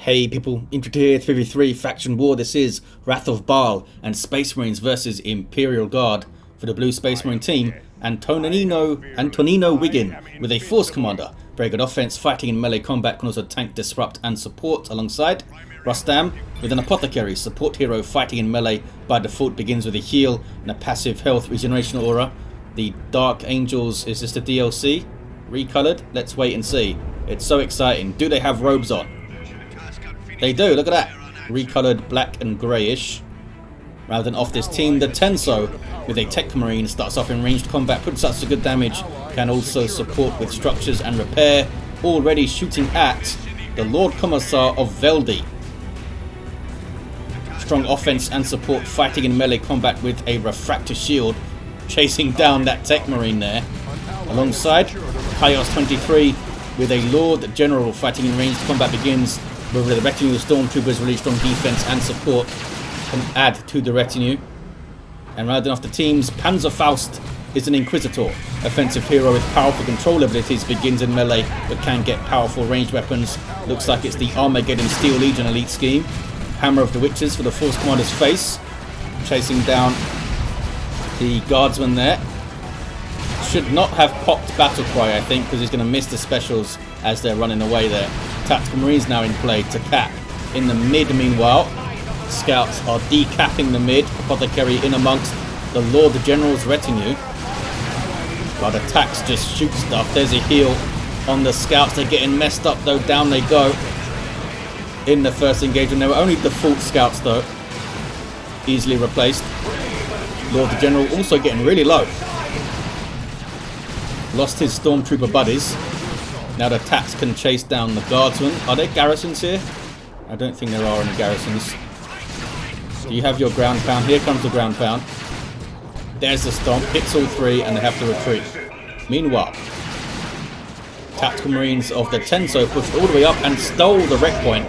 Hey people, Inquisitor 3v3 Faction War. This is Wrath of Baal and Space Marines versus Imperial Guard. For the blue Space Marine team, Anthonino Wiggin with a Force Commander. Very good offense, fighting in melee combat, can also tank, disrupt and support alongside. Rustam with an Apothecary, support hero fighting in melee by default, begins with a heal and a passive health regeneration aura. The Dark Angels, is this the DLC? Recolored? Let's wait and see. It's so exciting. Do they have robes on? They do, look at that. Recolored black and greyish. Rather than off this team, the Tenso with a Techmarine starts off in ranged combat, puts up some good damage, can also support with structures and repair. Already shooting at the Lord Commissar of Veldi. Strong offense and support, fighting in melee combat with a refractor shield, chasing down that Techmarine there. Alongside, Chaos 23 with a Lord General fighting in ranged combat, begins with the retinue of stormtroopers, really strong defense and support can add to the retinue. And rather than off the teams, Panzerfaust is an Inquisitor, offensive hero with powerful control abilities, begins in melee but can get powerful ranged weapons. Looks like it's the Armageddon Steel Legion elite scheme. Hammer of the Witches for the Force Commander's face, chasing down the guardsman there. Should not have popped Battle Cry, I think, because he's going to miss the specials as they're running away there. Tactical Marines now in play to cap in the mid. Meanwhile, Scouts are decapping the mid. Apothecary in amongst the Lord General's retinue. But attacks just shoot stuff. There's a heal on the Scouts. They're getting messed up though. Down they go in the first engagement. They were only default Scouts though. Easily replaced. Lord General also getting really low. Lost his Stormtrooper buddies. Now the Tats can chase down the Guardsmen. Are there garrisons here? I don't think there are any garrisons. Do you have your ground pound? Here comes the ground pound. There's the stomp. Hits all three and they have to retreat. Meanwhile, Tactical Marines of the Tenso pushed all the way up and stole the wreck point.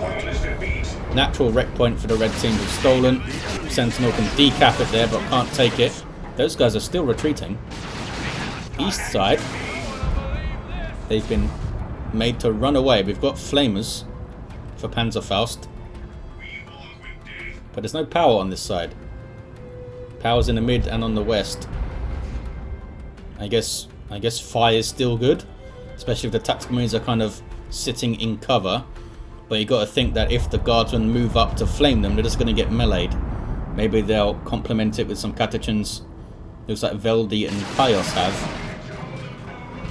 Natural wreck point for the red team was stolen. Sentinel can decap it there but can't take it. Those guys are still retreating. East side, they've been made to run away. We've got flamers for Panzerfaust, but there's no power on this side. Power's in the mid and on the west. I guess fire is still good, especially if the Tactical Marines are kind of sitting in cover. But you got to think that if the Guardsmen move up to flame them, they're just going to get meleeed. Maybe they'll complement it with some Catechins. Looks like Veldi and Chaos have.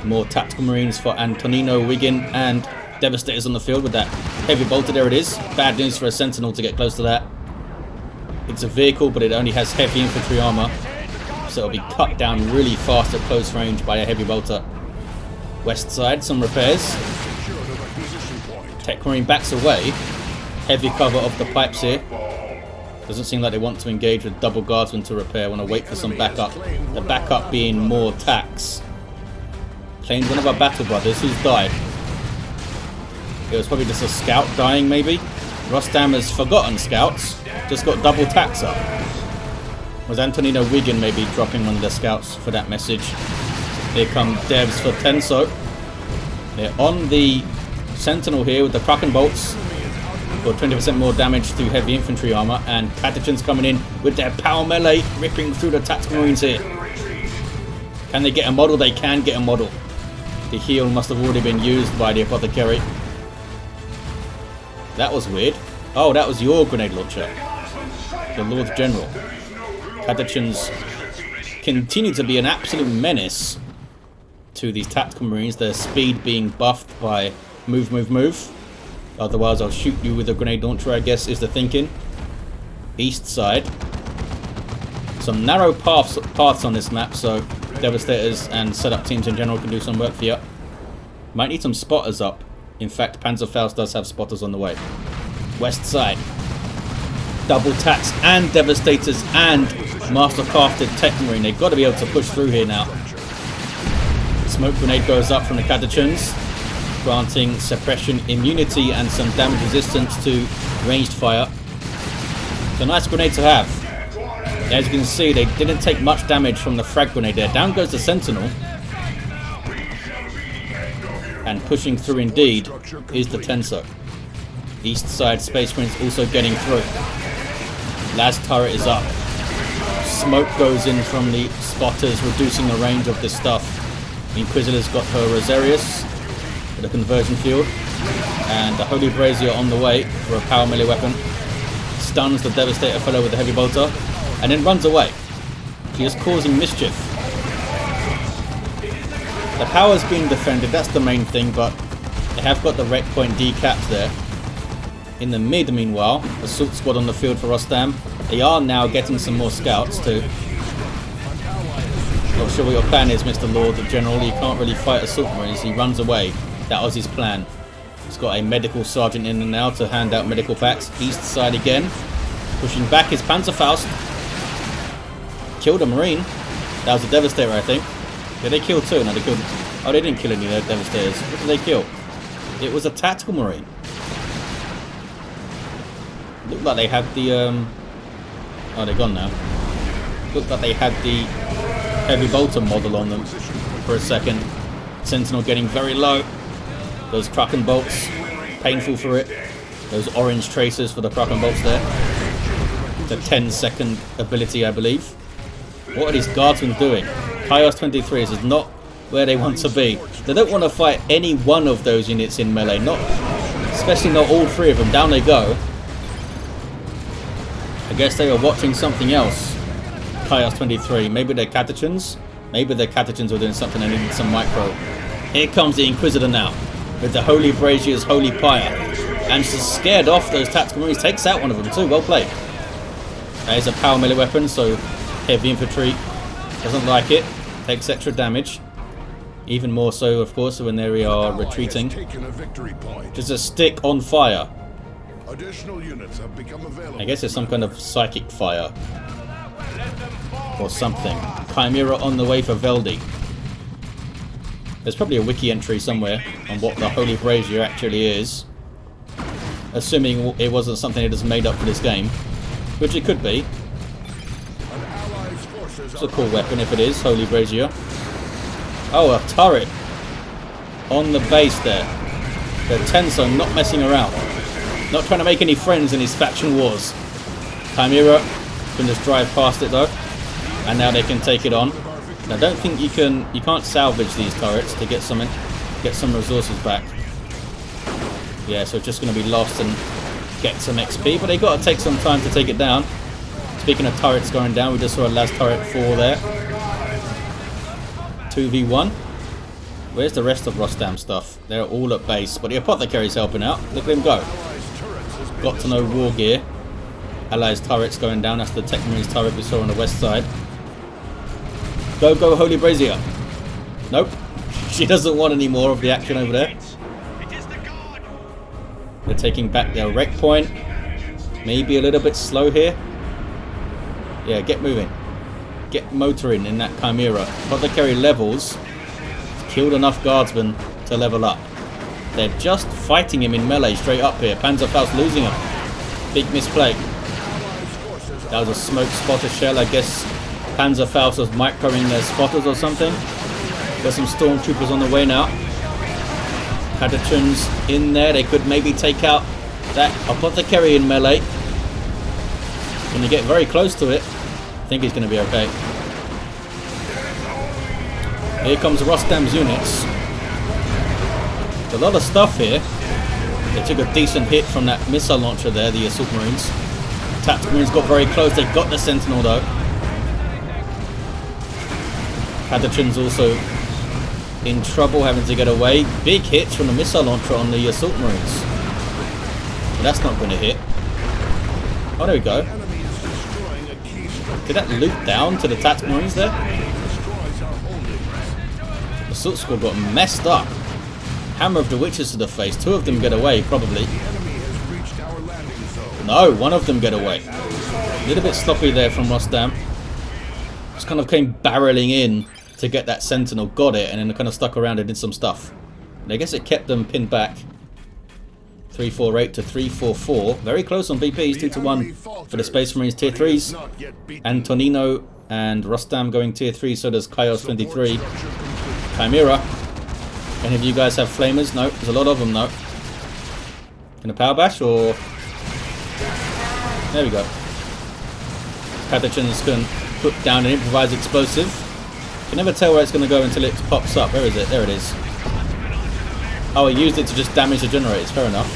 More Tactical Marines for Anthonino, Wiggin and Devastators on the field with that heavy bolter. There it is. Bad news for a Sentinel to get close to that. It's a vehicle, but it only has heavy infantry armor, so it'll be cut down really fast at close range by a heavy bolter. West side, some repairs. Techmarine backs away. Heavy cover of the pipes here. Doesn't seem like they want to engage with double guardsmen to repair. Want to wait for some backup. The backup being more tax. Claimed one of our battle brothers who's died. It was probably just a scout dying, maybe. Rustam has forgotten scouts. Just got double tax up. Was Anthonino Wiggin maybe dropping one of the scouts for that message? Here come devs for Tenso. They're on the Sentinel here with the Kraken bolts. Got 20% more damage to heavy infantry armor, and Catechins coming in with their power melee, ripping through the Tactical Marines here. Can they get a model? They can get a model. The heal must have already been used by the Apothecary. That was weird. Oh, that was your grenade launcher. The Lord General. Catechins continue to be an absolute menace to these Tactical Marines. Their speed being buffed by move, move, move. Otherwise I'll shoot you with a grenade launcher, I guess is the thinking. East side. Some narrow paths on this map, so Devastators and setup teams in general can do some work for you. Might need some spotters up. In fact, Panzerfaust does have spotters on the way. West side. Double tax and Devastators and Mastercrafted Techmarine. They've got to be able to push through here now. Smoke grenade goes up from the Catechins, granting suppression immunity and some damage resistance to ranged fire. It's a nice grenade to have. As you can see, they didn't take much damage from the frag grenade there. Down goes the Sentinel. And pushing through indeed is the Tenso. East side Space Marines also getting through. Last turret is up. Smoke goes in from the spotters, reducing the range of this stuff. The Inquisitor's got her Rosarius with a conversion field. And the Holy Brazier on the way for a power melee weapon. Stuns the Devastator fellow with the heavy bolter. And then runs away. She is causing mischief. The power's being defended, that's the main thing, but they have got the wreck point decapped there. In the mid, meanwhile, assault squad on the field for Rostam. They are now getting some more scouts too. Not sure what your plan is, Mr. Lord General. You can't really fight assault marines. He runs away. That was his plan. He's got a medical sergeant in there now to hand out medical packs. East side again. Pushing back his Panzerfaust. Killed a marine. That was a Devastator, I think. Did they kill two? No, they killed... Oh, they didn't kill any of their Devastators. What did they kill? It was a tactical marine. Looked like they had the... Oh, they're gone now. Looked like they had the heavy bolter model on them for a second. Sentinel getting very low. Those Kraken bolts, painful for it. Those orange tracers for the Kraken bolts there. The 10-second ability, I believe. What are these guardsmen doing? Chaos 23 is not where they want to be. They don't want to fight any one of those units in melee. Especially not all three of them. Down they go. I guess they were watching something else. Chaos 23. Maybe they're catechins. Maybe their catechins were doing something and needed some micro. Here comes the Inquisitor now. With the Holy Brazier's Holy Pyre. And she's scared off those tactical marines. Takes out one of them too. Well played. There's a power melee weapon, so heavy infantry doesn't like it. Takes extra damage. Even more so, of course, when they are retreating. Just a stick on fire. Additional units have become available. I guess it's some kind of psychic fire. Or something. Chimera on the way for Veldi. There's probably a wiki entry somewhere on what the Holy Brazier actually is. Assuming it wasn't something they just made up for this game. Which it could be. It's a cool weapon if it is, Holy Brazier. Oh, a turret. On the base there. The Tenso not messing around. Not trying to make any friends in his faction wars. Chimera can just drive past it though. And now they can take it on. I don't think you can't salvage these turrets to get some resources back. Yeah, so it's just going to be lost and get some XP, but they got to take some time to take it down. Speaking of turrets going down, we just saw a last turret fall there. 2v1. Where's the rest of Rostam stuff? They're all at base, but the Apothecary's helping out. Look at him go. Got to know war gear. Allies turrets going down. That's the Techmarine's turret we saw on the west side. Go, go, Holy Brazier. Nope. She doesn't want any more of the action over there. They're taking back their wreck point. Maybe a little bit slow here. Yeah, get moving. Get motoring in that Chimera. Apothecary levels. Killed enough guardsmen to level up. They're just fighting him in melee straight up here. Panzerfaust losing him. Big misplay. That was a smoke spotter shell. I guess Panzerfaust was microing their spotters or something. Got some stormtroopers on the way now. Catechins in there. They could maybe take out that Apothecary in melee. When you get very close to it, I think he's going to be okay. Here comes Rostam's units. A lot of stuff here. They took a decent hit from that missile launcher there, the assault marines. Tactical marines got very close. They got the sentinel though. Catechins also in trouble, having to get away. Big hits from the missile launcher on the assault marines. But that's not going to hit. Oh, there we go. Did that loop down to the tactical marines there? The assault squad got messed up. Hammer of the Witches to the face. Two of them get away, probably. No, one of them get away. A little bit sloppy there from Rostam. Just kind of came barreling in to get that sentinel, got it, and then kind of stuck around and did some stuff. And I guess it kept them pinned back. 348 to 344. Very close on BPs, 2-1 for the Space Marines tier 3s. Anthonino and Rostam going tier 3, so does Chaos 23. Chimera. Any of you guys have flamers? No, there's a lot of them though. Can a power bash or... There we go. Catechins can put down an improvised explosive. You can never tell where it's going to go until it pops up. Where is it? There it is. Oh, he used it to just damage the generators. Fair enough.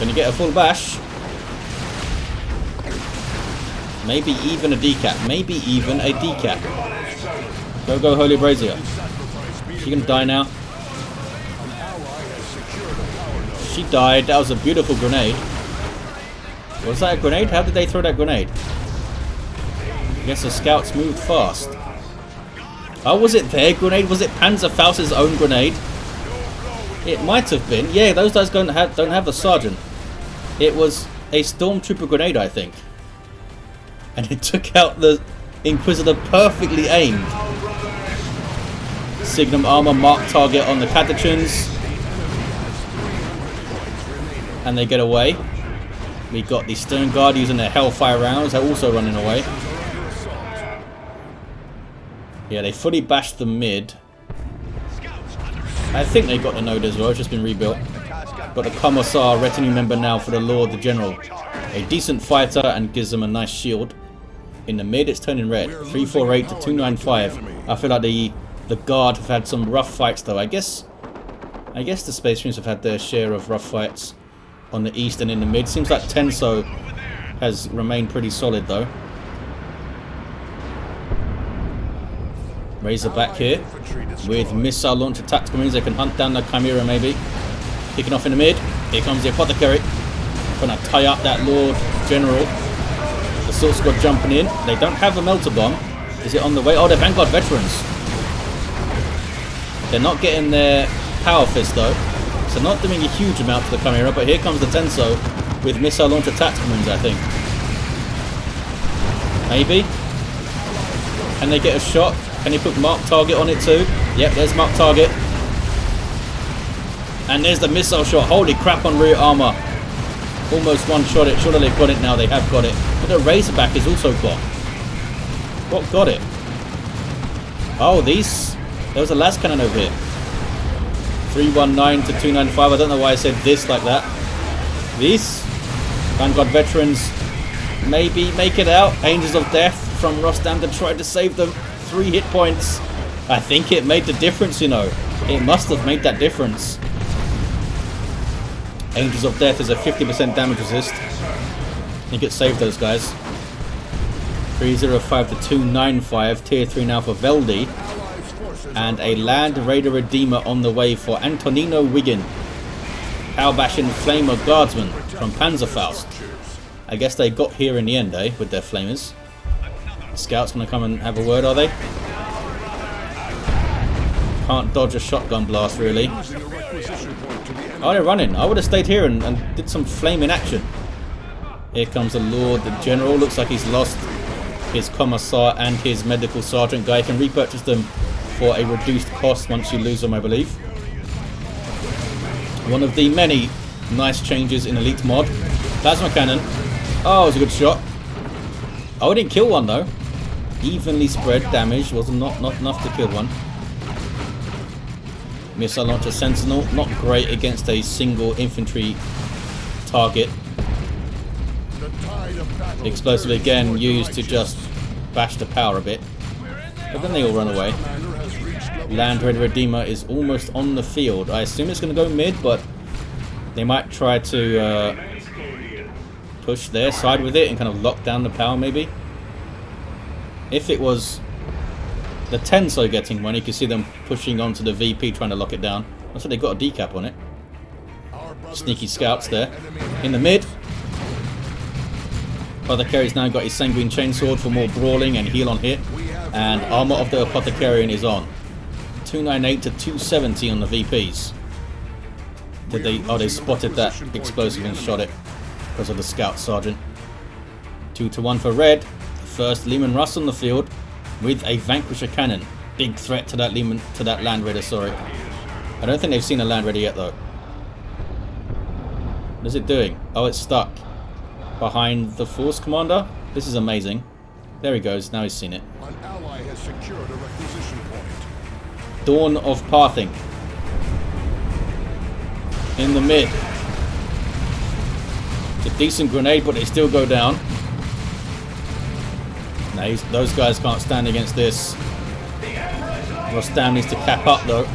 Can you get a full bash? Maybe even a decap. Maybe even a decap. Go, Holy Brazier. She can die now. She died. That was a beautiful grenade. Was that a grenade? How did they throw that grenade? I guess the scouts moved fast. Oh, was it their grenade? Was it Panzerfaust's own grenade? It might have been. Yeah, those guys don't have a sergeant. It was a stormtrooper grenade, I think. And it took out the Inquisitor perfectly aimed. Signum armor marked target on the Catechins. And they get away. We got the Stern Guard using their Hellfire rounds. They're also running away. Yeah, they fully bashed the mid. I think they got the node as well. It's just been rebuilt. Got the Commissar retinue member now for the Lord, the General. A decent fighter and gives them a nice shield. In the mid, it's turning red. 348 to 295. I feel like the Guard have had some rough fights though. I guess the Space Marines have had their share of rough fights on the east and in the mid. Seems like Tenso has remained pretty solid though. Razorback here with missile launcher tactical means they can hunt down the Chimera maybe. Kicking off in the mid. Here comes the Apothecary. Gonna tie up that Lord General. The Assault Squad jumping in. They don't have a melter bomb. Is it on the way? Oh, they're Vanguard veterans. They're not getting their power fist though. So not doing a huge amount to the Chimera, but here comes the Tenso with missile launcher tactical means, I think. Maybe. Can they get a shot? Can he put mark target on it too? Yep, there's mark target. And there's the missile shot. Holy crap on rear armor. Almost one-shot it. Surely they've got it now. They have got it. But the Razorback is also got. What got it? Oh, these... There was a last cannon over here. 319 to 295. I don't know why I said this like that. These Vanguard veterans maybe make it out. Angels of Death from Rostam to try to save them. 3 hit points. I think it made the difference, you know. It must have made that difference. Angels of Death is a 50% damage resist. I think it saved those guys. 305 to 295. Tier 3 now for Veldi. And a Land Raider Redeemer on the way for Anthonino Wiggin. Power bashing Flamer Guardsman from Panzerfaust. I guess they got here in the end, eh? With their Flamers. Scouts gonna come and have a word, are they? Can't dodge a shotgun blast, really. Oh, they're running. I would have stayed here and did some flaming action. Here comes the Lord, the General. Looks like he's lost his Commissar and his Medical Sergeant guy. Can repurchase them for a reduced cost once you lose them, I believe. One of the many nice changes in Elite mod. Plasma Cannon. Oh, it was a good shot. Oh, I didn't kill one though. Evenly spread damage. Was not enough to kill one. Missile Launcher Sentinel. Not great against a single infantry target. Explosive again used to just bash the power a bit. But then they all run away. Land Raider Redeemer is almost on the field. I assume it's going to go mid, but they might try to push their side with it and kind of lock down the power maybe. If it was the Tenso getting one, you could see them pushing onto the VP trying to lock it down. That's why they got a decap on it. Sneaky scouts there. In the mid. Apothecary's now got his Sanguine Chainsword for more brawling and heal on hit. And Armor of the Apothecarian is on. 298 to 270 on the VPs. Did they... Oh, they spotted that explosive and shot it because of the Scout Sergeant. 2 to 1 for Red. First Lehman Russ on the field with a Vanquisher Cannon. Big threat to that Land Raider, sorry. I don't think they've seen a Land Raider yet though. What is it doing? Oh, it's stuck behind the Force Commander. This is amazing. There he goes, now he's seen it. An ally has secured a requisition point. Dawn of Pathing. in the mid. It's a decent grenade, but they still go down. Now those guys can't stand against this. Rostam needs to cap up though.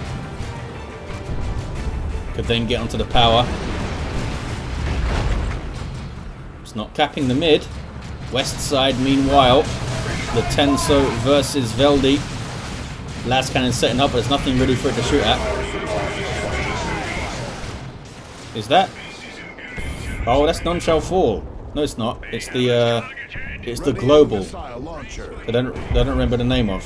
Could then get onto the power. It's not capping the mid. West side, meanwhile, the Tenso versus Veldi. Las cannon setting up, but there's nothing really for it to shoot at. Is that? Oh, that's none shall fall. No, it's not. It's the global. I don't remember the name of.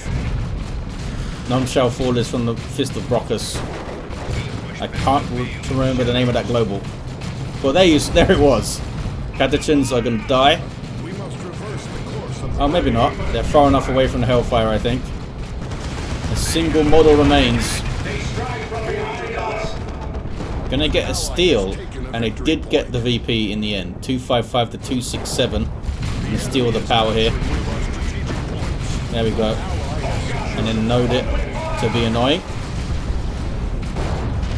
None shall fall is from the Fist of Brockus. I can't remember the name of that global. Well, there it was. Catechins are going to die. Oh, maybe not. They're far enough away from the Hellfire, I think. A single model remains. Gonna get a steal, and they did get the VP in the end. 255 to 267. And steal the power here. There we go. And then node it to be annoying.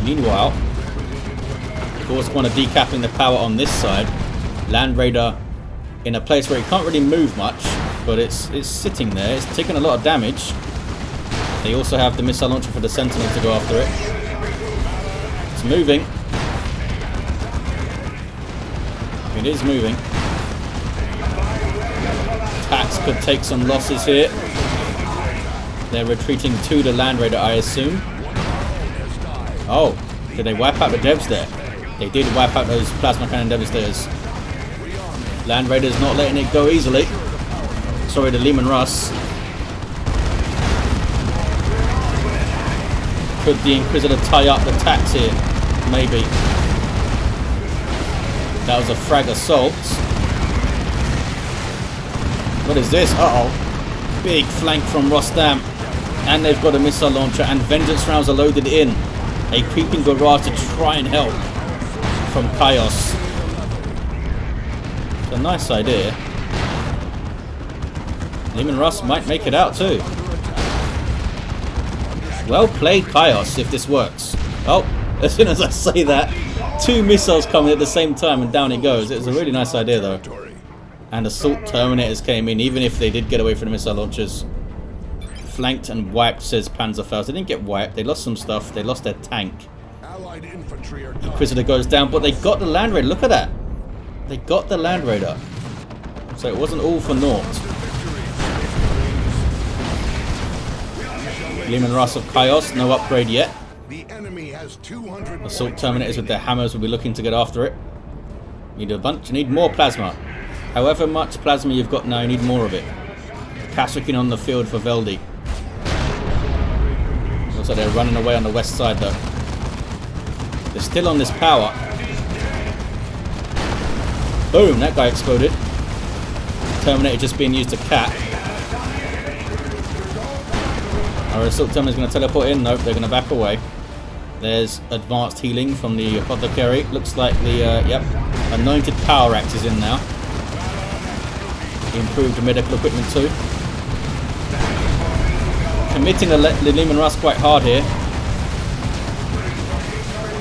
Meanwhile, of course, want to decapping the power on this side. Land Raider in a place where it can't really move much, but it's sitting there. It's taking a lot of damage. They also have the missile launcher for the Sentinel to go after it. It's moving. It is moving. Tax could take some losses here. They're retreating to the Land Raider, I assume. Oh, did they wipe out the devs there? They did wipe out those plasma cannon devastators. Land Raider's not letting it go easily. Sorry, the Lehman Russ. Could the Inquisitor tie up the tax here? Maybe. That was a frag assault. What is this? Uh-oh. Big flank from Rostam. And they've got a missile launcher, and vengeance rounds are loaded in. A creeping garage to try and help from Chaos. It's a nice idea. Lehman Russ might make it out too. Well played, Chaos, if this works. Oh, as soon as I say that, two missiles coming at the same time and down it goes. It was a really nice idea though. And assault Terminators came in, even if they did get away from the missile launchers. Flanked and wiped, says Panzerfaust. They didn't get wiped, they lost some stuff, they lost their tank. Inquisitor goes down, but they got the Land Raider. Look at that. They got the Land Raider. So it wasn't all for naught. Lehman Russ of Chaos, no upgrade yet. Assault Terminators with their hammers will be looking to get after it. Need a bunch, you need more plasma. However much plasma you've got now, you need more of it. Kasrikin on the field for Veldi. Looks like they're running away on the west side though. They're still on this power. Boom, that guy exploded. Terminator just being used to cap. Our assault Terminator is going to teleport in. Nope, they're going to back away. There's advanced healing from the Apothecary. Looks like the, yep, anointed power axe is in now. Improved medical equipment too. Committing the Lehman Russ quite hard here.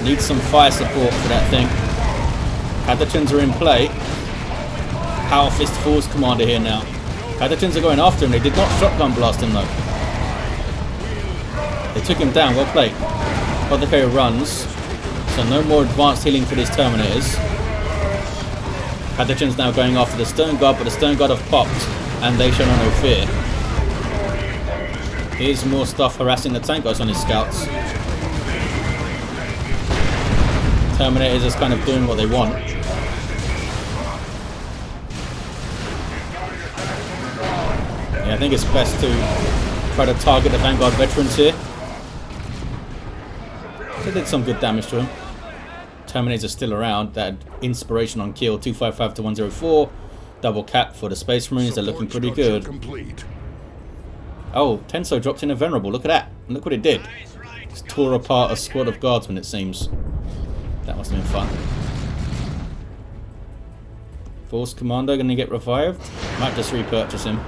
Needs some fire support for that thing. Catechins are in play. Power Fist Force Commander here now. Catechins are going after him. They did not shotgun blast him though. They took him down. Well played. Apothecary runs. So no more advanced healing for these Terminators. Catechins now going after the Stern Guard, but the Stern Guard have popped and they show no fear. Here's more stuff harassing the tank guys on his scouts. Terminators is kind of doing what they want. Yeah, I think it's best to try to target the Vanguard veterans here. They did some good damage to him. Terminators are still around. That inspiration on kill 255 to 104. Double cap for the Space Marines. They're looking pretty good. Oh, Tenso dropped in a Venerable. Look at that. Look what it did. Just tore apart a squad of guardsmen, it seems. That must have been fun. Force Commander going to get revived. Might just repurchase him.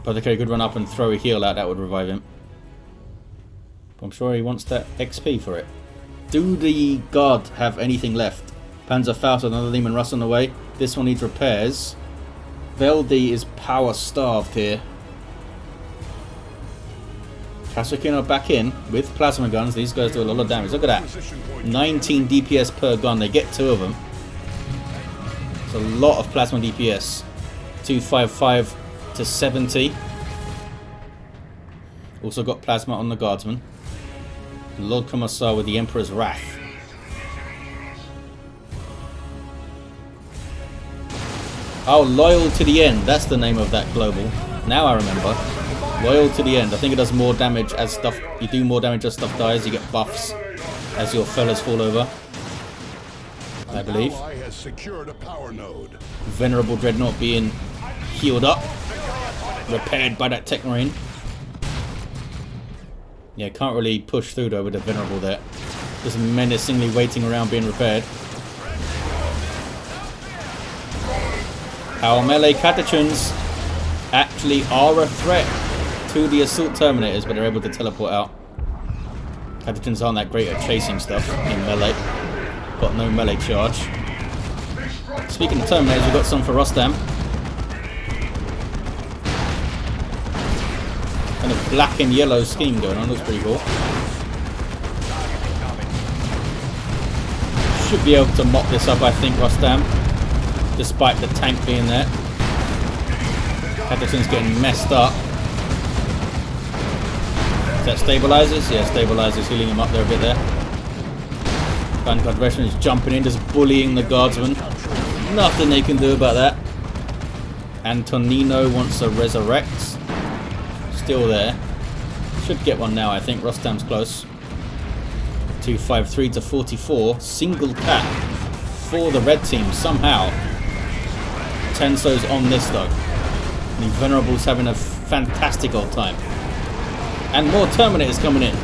Apothecary could run up and throw a heal out. That would revive him. I'm sure he wants that XP for it. Do the guard have anything left? Panzerfaust, another Lehman Russ on the way. This one needs repairs. Veldi is power starved here. Kasukino back in with plasma guns. These guys do a lot of damage. Look at that. 19 DPS per gun. They get 2 of them. It's a lot of plasma DPS. 255 to 70. Also got plasma on the guardsman. Lord Commissar with the Emperor's Wrath. Oh, Loyal to the End. That's the name of that global. Now I remember. Loyal to the End. I think it does more damage as stuff... You do more damage as stuff dies. You get buffs as your fellas fall over. I believe. Venerable Dreadnought being healed up. Repaired by that Techmarine. Yeah, can't really push through though with the Venerable there. Just menacingly waiting around being repaired. Our melee Catachans actually are a threat to the Assault Terminators, but they're able to teleport out. Catachans aren't that great at chasing stuff in melee. Got no melee charge. Speaking of Terminators, we've got some for Rostam. Kind of black and yellow scheme going on, looks pretty cool. Should be able to mop this up, I think, Rostam. Despite the tank being there. Catachan's getting messed up. Is that stabilizers? Yeah, stabilizers healing him up there a bit there. Vanguard Veteran is jumping in, just bullying the guardsman. Nothing they can do about that. Anthonino wants to resurrect. Still there. Should get one now, I think. Rostam's close. 253 to 44. Single cap for the red team somehow. Tenso's on this though. The Venerable's having a fantastic old time. And more Terminators coming in.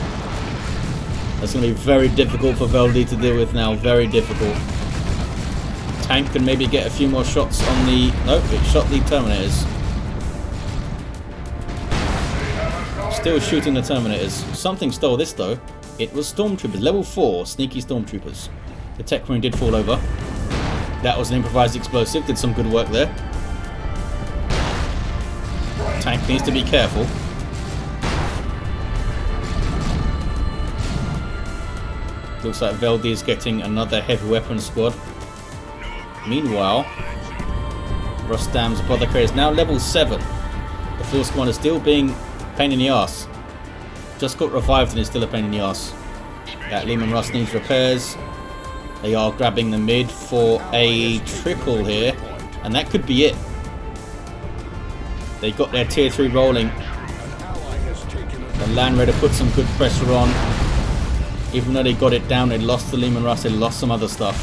That's going to be very difficult for Veldi to deal with now. Very difficult. Tank can maybe get a few more shots on the... Nope, it shot the Terminators. Still shooting the Terminators. Something stole this though. It was Stormtroopers. Level 4 sneaky Stormtroopers. The Techmarine did fall over. That was an improvised explosive. Did some good work there. Tank needs to be careful. Looks like Veldi is getting another heavy weapon squad. Meanwhile, Rostam's Apothecary is now level 7. The full squad is still being a pain in the arse. Just got revived and is still a pain in the arse. That Lehman Russ needs repairs. They are grabbing the mid for a triple here. And that could be it. They got their tier 3 rolling. The Land Raider put some good pressure on. Even though they got it down, they lost the Lehman Russ, they lost some other stuff.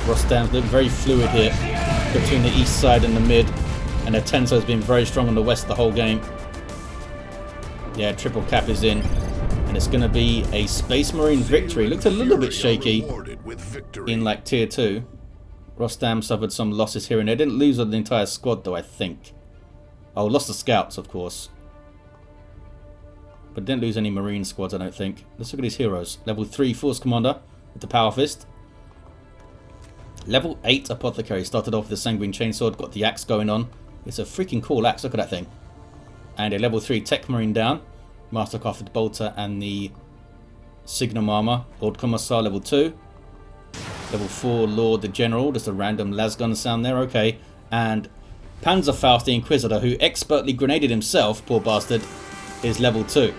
Rostam's looking very fluid here between the east side and the mid. And the Tenso's been very strong on the west the whole game. Yeah, triple cap is in. And it's going to be a Space Marine victory. Looked a little bit shaky in like tier 2. Rostam suffered some losses here and there. Didn't lose the entire squad though, I think. Oh, lost the scouts, of course. But didn't lose any Marine squads, I don't think. Let's look at his heroes. Level 3 Force Commander with the Power Fist. Level 8 Apothecary. Started off with the Sanguine Chainsword. Got the axe going on. It's a freaking cool axe. Look at that thing. And a level 3 Techmarine down. Mastercrafted Bolter and the Signum Armor. Lord Commissar level 2. Level 4 Lord the General. Just a random lasgun sound there. Okay. And Panzerfaust the Inquisitor, who expertly grenaded himself, poor bastard, is level 2.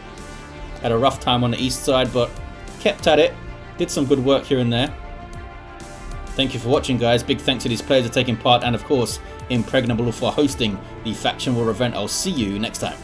Had a rough time on the east side, but kept at it. Did some good work here and there. Thank you for watching, guys. Big thanks to these players for taking part, and of course, Impregnable for hosting the Faction War event. I'll see you next time.